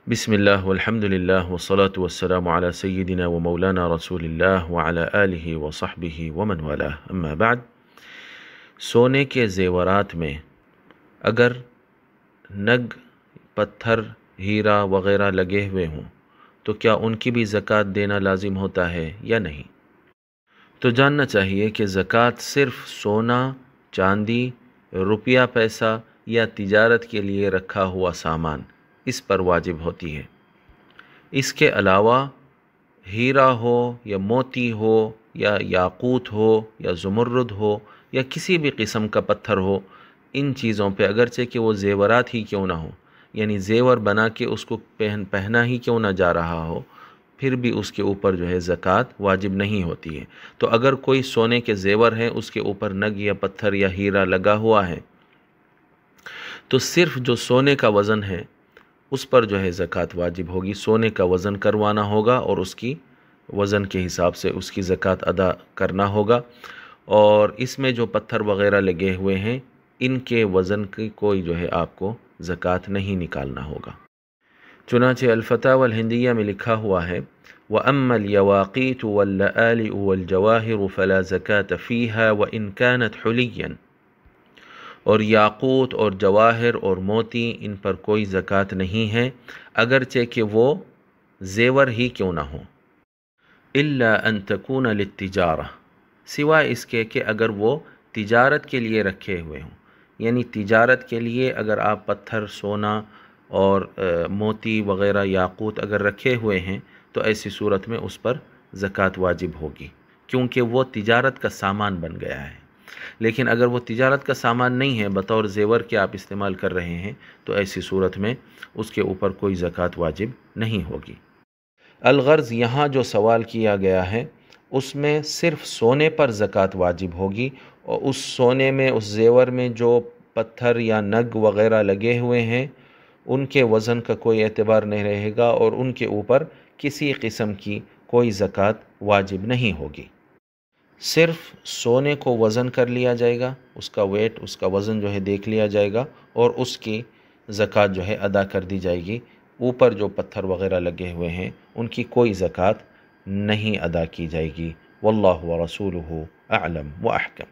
बिस्मिल्लाह वल्हम्दुलिल्लाह वस्सलातु वस्सलामु अला सय्यिदिना व मौलाना रसूलिल्लाह व अला आलिहि व सहबिहि व मन वालाह, अम्मा बाद। सोने के ज़ेवरात में अगर नग, पत्थर, हीरा वग़ैरह लगे हुए हों तो क्या उनकी भी ज़कात देना लाजिम होता है या नहीं? तो जानना चाहिए कि ज़कात सिर्फ़ सोना, चांदी, रुपया पैसा या तिजारत के लिए रखा हुआ सामान, इस पर वाजिब होती है। इसके अलावा हीरा हो या मोती हो या याकूत हो या ज़ुमर्रुद हो या किसी भी किस्म का पत्थर हो, इन चीज़ों पे अगरचे कि वो ज़ेवरात ही क्यों ना हो, यानी ज़ेवर बना के उसको पहना ही क्यों ना जा रहा हो, फिर भी उसके ऊपर जो है ज़कात वाजिब नहीं होती है। तो अगर कोई सोने के ज़ेवर हैं, उसके ऊपर नग या पत्थर या हीरा लगा हुआ है, तो सिर्फ़ जो सोने का वज़न है उस पर जो है ज़कात वाजिब होगी। सोने का वज़न करवाना होगा और उसकी वज़न के हिसाब से उसकी ज़कात अदा करना होगा। और इसमें जो पत्थर वग़ैरह लगे हुए हैं, इनके वज़न की कोई जो है आपको ज़कात नहीं निकालना होगा। चुनांचे अल-फ़तावा अल-हिंदिया में लिखा हुआ है, व अम्मल यवाक़ीत वल्लआलि वल्जवाहिर फ़ला ज़कात फ़ीहा व इन कानत हुलियन। और याकूत और जवाहिर और मोती, इन पर कोई ज़कात नहीं है, अगरचे कि वो ज़ेवर ही क्यों ना हो। इल्ला अन तकून लित्तिजारा, सिवाय इसके कि अगर वो तिजारत के लिए रखे हुए हों, यानी तिजारत के लिए अगर आप पत्थर, सोना और मोती वग़ैरह, याकूत अगर रखे हुए हैं तो ऐसी सूरत में उस पर ज़कात वाजिब होगी, क्योंकि वो तिजारत का सामान बन गया है। लेकिन अगर वो तिजारत का सामान नहीं है, बतौर ज़ेवर के आप इस्तेमाल कर रहे हैं, तो ऐसी सूरत में उसके ऊपर कोई ज़कात वाजिब नहीं होगी। अलगर्ज़ यहाँ जो सवाल किया गया है उसमें सिर्फ़ सोने पर ज़कात वाजिब होगी, और उस सोने में, उस ज़ेवर में जो पत्थर या नग वग़ैरह लगे हुए हैं, उनके वज़न का कोई एतबार नहीं रहेगा और उनके ऊपर किसी किस्म की कोई ज़कात वाजिब नहीं होगी। सिर्फ़ सोने को वज़न कर लिया जाएगा, उसका वेट, उसका वज़न जो है देख लिया जाएगा और उसकी ज़कात जो है अदा कर दी जाएगी। ऊपर जो पत्थर वग़ैरह लगे हुए हैं उनकी कोई ज़कात नहीं अदा की जाएगी। वल्लाहु व रसूलुहु अअलम व अहकम।